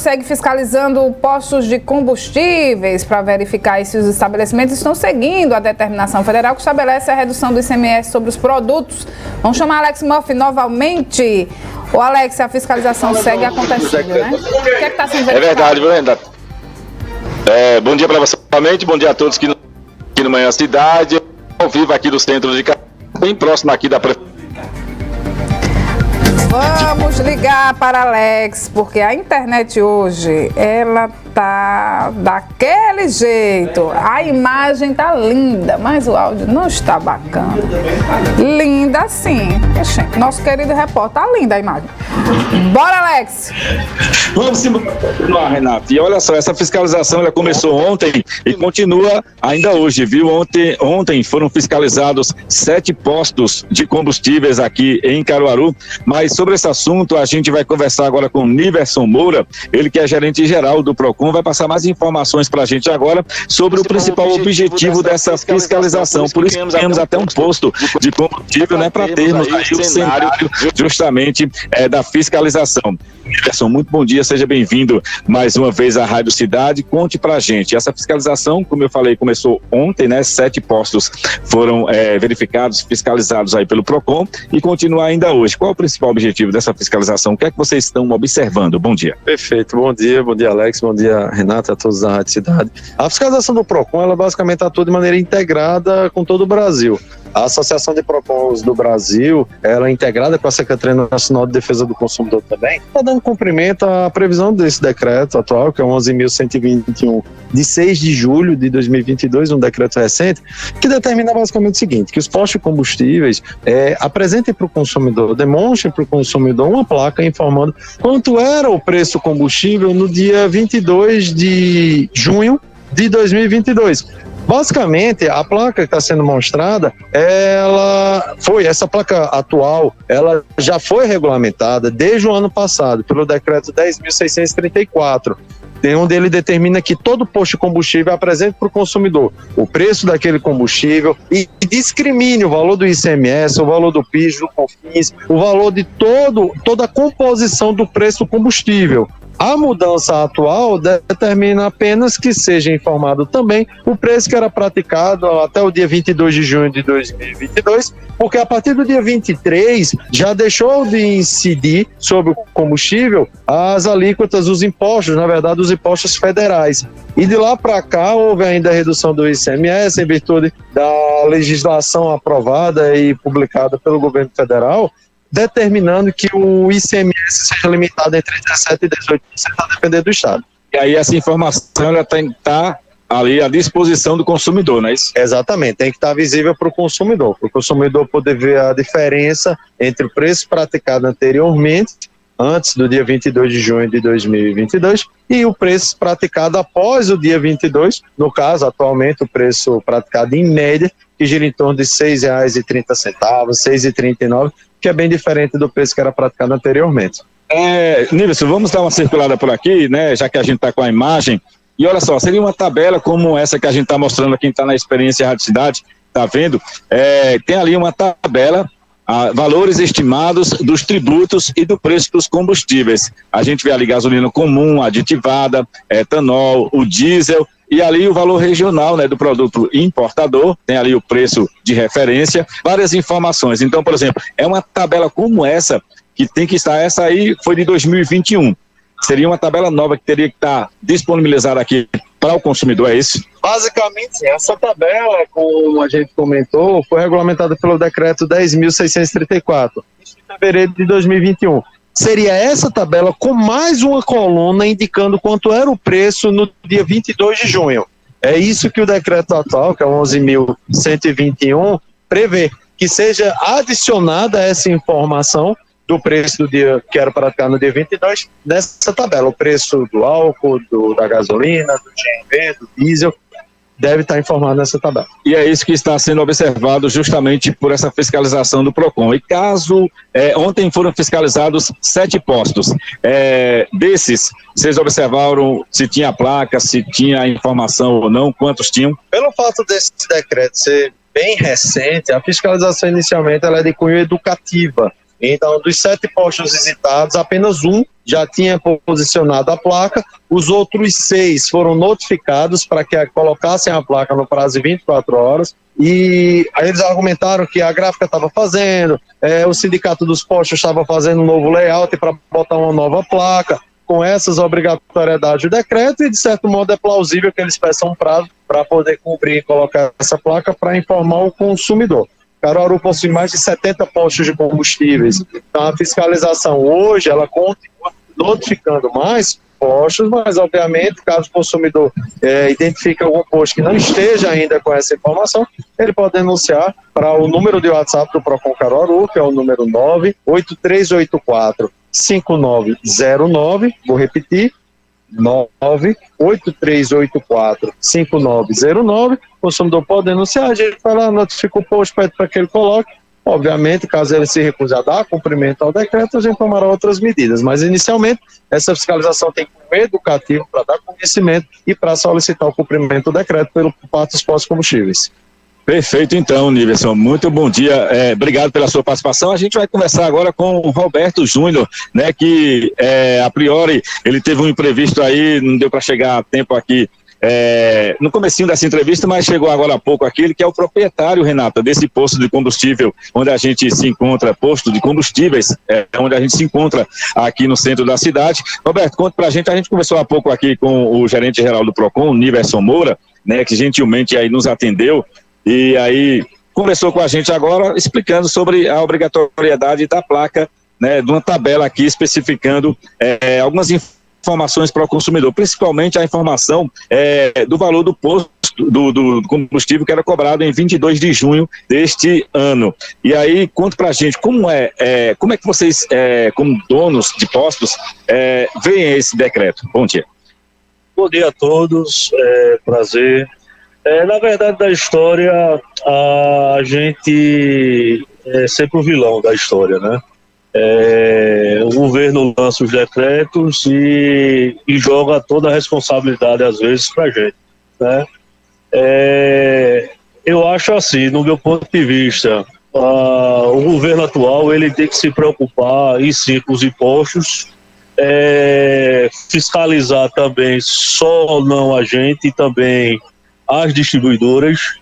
segue fiscalizando postos de combustíveis para verificar se os estabelecimentos estão seguindo a determinação federal que estabelece a redução do ICMS sobre os produtos. Vamos chamar Alex Murphy novamente. Ô Alex, a fiscalização segue acontecendo, né? O que é que está sendo verificado? É verdade, Brenda. Bom dia para você novamente, bom dia a todos aqui no Manhã Cidade, ao vivo aqui do centro de Caruaru, bem próximo aqui da prefeitura. Vamos ligar para Alex, porque a internet hoje, ela tá daquele jeito. A imagem tá linda, mas o áudio não está bacana. Linda sim. Nosso querido repórter, tá linda a imagem. Bora, Alex! Vamos embora, Renato. E olha só, essa fiscalização ela começou ontem e continua ainda hoje, viu? Ontem foram fiscalizados 7 postos de combustíveis aqui em Caruaru, mas sobre esse assunto a gente vai conversar agora com Niverson Moura, ele que é gerente geral do Procon, vai passar mais informações para a gente agora sobre o principal objetivo dessa fiscalização. Por isso temos até um posto de combustível, né, para termos aí o cenário justamente da fiscalização. Niverson, muito bom dia, seja bem-vindo mais uma vez à Rádio Cidade. Conte pra gente, essa fiscalização, como eu falei, começou ontem, né? 7 postos foram verificados, fiscalizados aí pelo Procon e continua ainda hoje. Qual é o principal objetivo dessa fiscalização? O que é que vocês estão observando? Bom dia. Perfeito, bom dia Alex, bom dia Renata, a todos da Rádio Cidade. A fiscalização do Procon, ela basicamente atua de maneira integrada com todo o Brasil. A Associação de Procons do Brasil, ela é integrada com a Secretaria Nacional de Defesa do Consumidor também, está dando cumprimento à previsão desse decreto atual, que é o 11.121, de 6 de julho de 2022, um decreto recente, que determina basicamente o seguinte, que os postos de combustíveis apresentem para o consumidor, demonstrem para o consumidor uma placa informando quanto era o preço do combustível no dia 22 de junho de 2022. Basicamente, a placa que está sendo mostrada, essa placa atual, ela já foi regulamentada desde o ano passado, pelo decreto 10.634, onde ele determina que todo posto de combustível apresente para o consumidor o preço daquele combustível e discrimine o valor do ICMS, o valor do PIS, do COFINS, o valor de toda a composição do preço do combustível. A mudança atual determina apenas que seja informado também o preço que era praticado até o dia 22 de junho de 2022, porque a partir do dia 23 já deixou de incidir sobre o combustível as alíquotas, os impostos, na verdade os impostos federais. E de lá para cá houve ainda a redução do ICMS em virtude da legislação aprovada e publicada pelo governo federal, determinando que o ICMS seja limitado entre 17% e 18%, a depender do estado. E aí essa informação ela tem que estar ali à disposição do consumidor, não é isso? Exatamente, tem que estar visível para o consumidor poder ver a diferença entre o preço praticado anteriormente, antes do dia 22 de junho de 2022, e o preço praticado após o dia 22, no caso, atualmente, o preço praticado em média, que gira em torno de R$ 6,30, R$ 6,39, que é bem diferente do preço que era praticado anteriormente. Niverson, vamos dar uma circulada por aqui, né, já que a gente está com a imagem, e olha só, seria uma tabela como essa que a gente está mostrando, quem está na experiência Rádio Cidade, está vendo, tem ali uma tabela, valores estimados dos tributos e do preço dos combustíveis. A gente vê ali gasolina comum, aditivada, etanol, o diesel, e ali o valor regional, né, do produto importador, tem ali o preço de referência, várias informações. Então, por exemplo, é uma tabela como essa, que tem que estar, essa aí foi de 2021. Seria uma tabela nova que teria que estar disponibilizada aqui para o consumidor, é isso? Basicamente, essa tabela, como a gente comentou, foi regulamentada pelo decreto 10.634, em fevereiro de 2021. Seria essa tabela com mais uma coluna indicando quanto era o preço no dia 22 de junho. É isso que o decreto atual, que é o 11.121, prevê, que seja adicionada essa informação do preço do dia que era praticado no dia 22, nessa tabela, o preço do álcool, da gasolina, do GNV, do diesel, deve estar informado nessa tabela. E é isso que está sendo observado justamente por essa fiscalização do Procon. E caso, ontem foram fiscalizados 7 postos, desses, vocês observaram se tinha placa, se tinha informação ou não, quantos tinham? Pelo fato desse decreto ser bem recente, a fiscalização inicialmente ela é de cunho educativa. Então, dos 7 postos visitados, apenas um já tinha posicionado a placa, os outros 6 foram notificados para que colocassem a placa no prazo de 24 horas, e aí eles argumentaram que a gráfica estava fazendo, o sindicato dos postos estava fazendo um novo layout para botar uma nova placa, com essas obrigatoriedades do decreto, e de certo modo é plausível que eles peçam um prazo para poder cumprir e colocar essa placa para informar o consumidor. Caruaru possui mais de 70 postos de combustíveis, então a fiscalização hoje, ela continua notificando mais postos, mas obviamente, caso o consumidor identifique algum posto que não esteja ainda com essa informação, ele pode denunciar para o número de WhatsApp do Procon Caruaru, que é o número 98384-5909, vou repetir, 98384-5909, o consumidor pode denunciar, a gente vai lá, notifica o posto, pede para que ele coloque. Obviamente, caso ele se recuse a dar cumprimento ao decreto, a gente tomará outras medidas, mas inicialmente essa fiscalização tem que ser educativa para dar conhecimento e para solicitar o cumprimento do decreto por parte dos postos de combustíveis. Perfeito, então, Niverson, muito bom dia, obrigado pela sua participação. A gente vai conversar agora com o Roberto Júnior, né, que a priori ele teve um imprevisto aí, não deu para chegar a tempo aqui no comecinho dessa entrevista, mas chegou agora há pouco aqui, ele que é o proprietário, Renata, desse posto de combustível onde a gente se encontra, posto de combustíveis, onde a gente se encontra aqui no centro da cidade. Roberto, conta pra gente, a gente conversou há pouco aqui com o gerente geral do Procon, Niverson Moura, né, que gentilmente aí nos atendeu, e aí conversou com a gente agora, explicando sobre a obrigatoriedade da placa, né, de uma tabela aqui especificando algumas informações para o consumidor, principalmente a informação do valor do posto do combustível que era cobrado em 22 de junho deste ano. E aí, conta pra gente como é que vocês, como donos de postos, veem esse decreto. Bom dia. Bom dia a todos, prazer. Na verdade da história, a gente é sempre o vilão da história, né? O governo lança os decretos e joga toda a responsabilidade, às vezes, para a gente, né? Eu acho assim, no meu ponto de vista, o governo atual ele tem que se preocupar, e sim, com os impostos, fiscalizar também, só não a gente, e também as distribuidoras.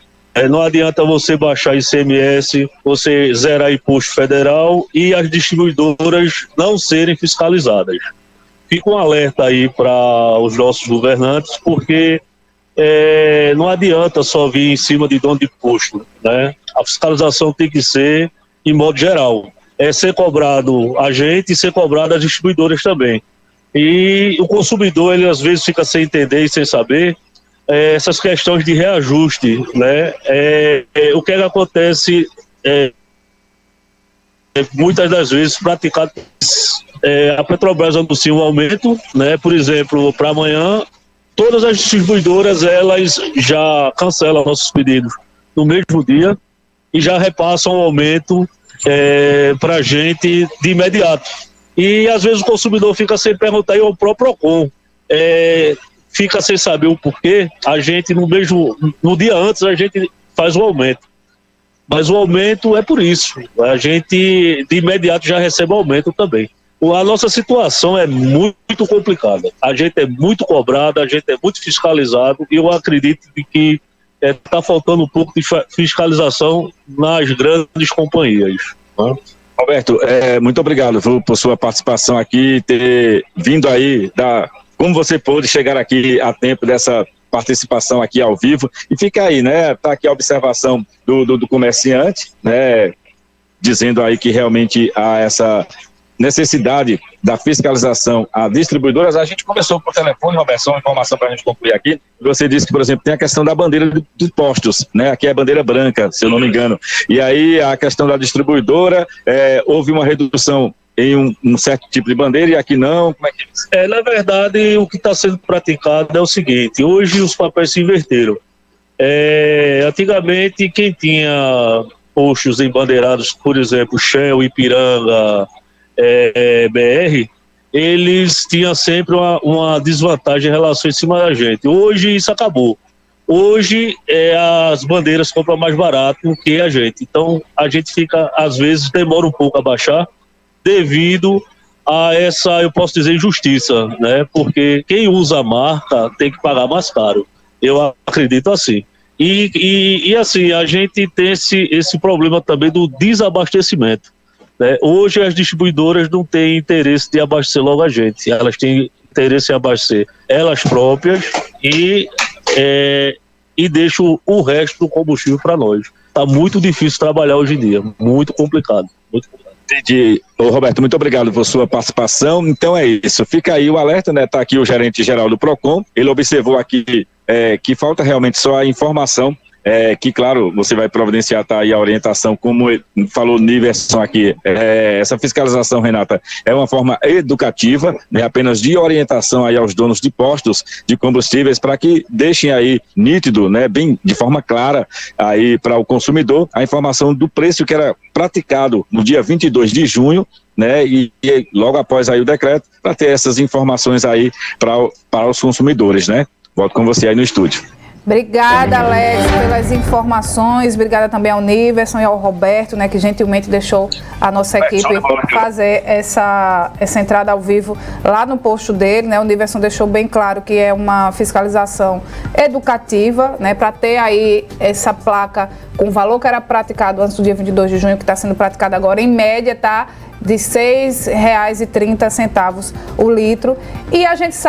Não adianta você baixar ICMS, você zerar imposto federal e as distribuidoras não serem fiscalizadas. Fica um alerta aí para os nossos governantes, porque não adianta só vir em cima de dono de posto, né? A fiscalização tem que ser em modo geral. Ser cobrado a gente e ser cobrado as distribuidoras também. E o consumidor, ele às vezes fica sem entender e sem saber essas questões de reajuste, né? O que acontece muitas das vezes praticado, a Petrobras anuncia um aumento, né? Por exemplo, para amanhã, todas as distribuidoras elas já cancelam nossos pedidos no mesmo dia e já repassam o aumento para a gente de imediato. E às vezes o consumidor fica sem perguntar, e o próprio Procon fica sem saber o porquê. A gente no dia antes a gente faz o aumento, mas o aumento é por isso, a gente de imediato já recebe o aumento também. A nossa situação é muito complicada, a gente é muito cobrado, a gente é muito fiscalizado, e eu acredito que está faltando um pouco de fiscalização nas grandes companhias, né? Roberto, muito obrigado por sua participação aqui, ter vindo aí como você pôde chegar aqui a tempo dessa participação aqui ao vivo, e fica aí, né, tá aqui a observação do comerciante, né, dizendo aí que realmente há essa necessidade da fiscalização a distribuidoras. A gente começou por telefone, Roberto, uma informação para a gente concluir aqui. Você disse que, por exemplo, tem a questão da bandeira de postos, né? Aqui é a bandeira branca, se eu não me engano. E aí a questão da distribuidora, houve uma redução em um certo tipo de bandeira, e aqui não, como é que é? Na verdade, o que está sendo praticado é o seguinte: hoje os papéis se inverteram. Antigamente, quem tinha postos embandeirados, por exemplo, Shell, Ipiranga, BR, eles tinham sempre uma desvantagem em relação em cima da gente. Hoje isso acabou. Hoje as bandeiras compram mais barato do que a gente. Então a gente fica, às vezes, demora um pouco a baixar, devido a essa, eu posso dizer, injustiça, né? Porque quem usa a marca tem que pagar mais caro. Eu acredito assim. E assim, a gente tem esse problema também do desabastecimento, né? Hoje as distribuidoras não têm interesse de abastecer logo a gente, elas têm interesse em abastecer elas próprias e deixam o resto do combustível para nós. Está muito difícil trabalhar hoje em dia, muito complicado. Entendi. Ô, Roberto, muito obrigado por sua participação. Então é isso, fica aí o alerta, né? Tá aqui o gerente geral do Procon, ele observou aqui que falta realmente só a informação, que claro, você vai providenciar tá aí a orientação, como falou Niverson aqui, essa fiscalização, Renata, é uma forma educativa, né, apenas de orientação aí aos donos de postos de combustíveis para que deixem aí nítido, né, bem de forma clara aí para o consumidor a informação do preço que era praticado no dia 22 de junho, né, e logo após aí o decreto, para ter essas informações aí para os consumidores, né? Volto com você aí no estúdio. Obrigada, Alex, pelas informações. Obrigada também ao Niverson e ao Roberto, né, que gentilmente deixou a nossa equipe fazer essa entrada ao vivo lá no posto dele, né? O Niverson deixou bem claro que é uma fiscalização educativa, né, para ter aí essa placa com o valor que era praticado antes do dia 22 de junho, que está sendo praticado agora, em média, tá de R$ 6,30 o litro. E a gente sabe